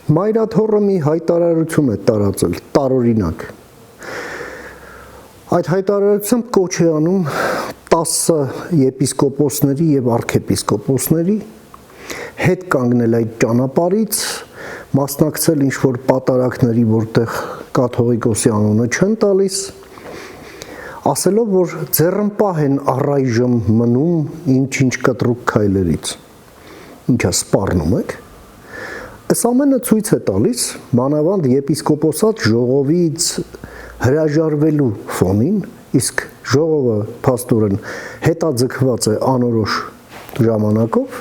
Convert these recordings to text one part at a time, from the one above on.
Մայրաթոռը մի հայտարարություն է տարածել, տարօրինակ։ Այդ հայտարարությամբ կոչ է անում 10 եպիսկոպոսների եւ արքեպիսկոպոսների հետ կանգնել այդ ճանապարհից, մասնակցել ինչ-որ պատարակների, որտեղ կաթողիկոսի անունը չեն տալիս, ասելով, որ ձեռնպահ են առայժմ մնում ինչ-ինչ կտրուկ քայլերից։ Ինչա սպառնում եք։ Այս ամենը ցույց է տալիս մանավանդ եպիսկոպոսատ ժողովից հրաժարվելու ֆոնին, իսկ ժողովը փաստորեն հետաձգված է անորոշ ժամանակով,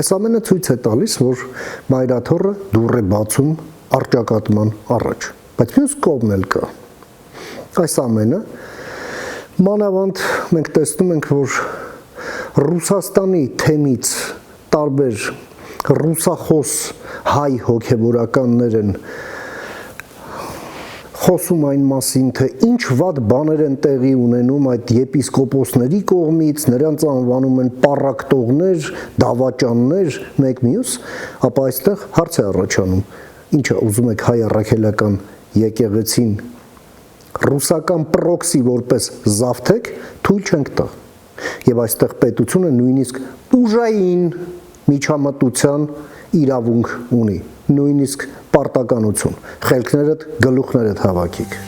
այս ամենը ցույց է տալիս, որ մայրաթոռը դուռ է բացում առճակատման առաջ, բայց մյուս կողմն էլ կա։ Այս ամենը մանավանդ մենք տեսնում ենք, որ Ռուսաստանի թեմից տարբեր ռուսախոս հայ հոգևորականներ են խոսում այն մասին, թե ինչ վատ բաներ են տեղի ունենում այդ եպիսկոպոսների կողմից, նրանց անվանում են պառակտողներ, դավաճաններ, մեկ մյուս, ապա այստեղ հարց է առաջանում, ինչը ուզում եք հայ առաքելական եկեղեցին ռուսական պրոքսի որպես զավթեք, թույլ չենք տա։ Եվ այստեղ պետությունը նույնիսկ ուժային միջամտության իրավունք ունի, նույնիսկ պարտականություն, խելքներդ, գլուխներդ հավաքիք։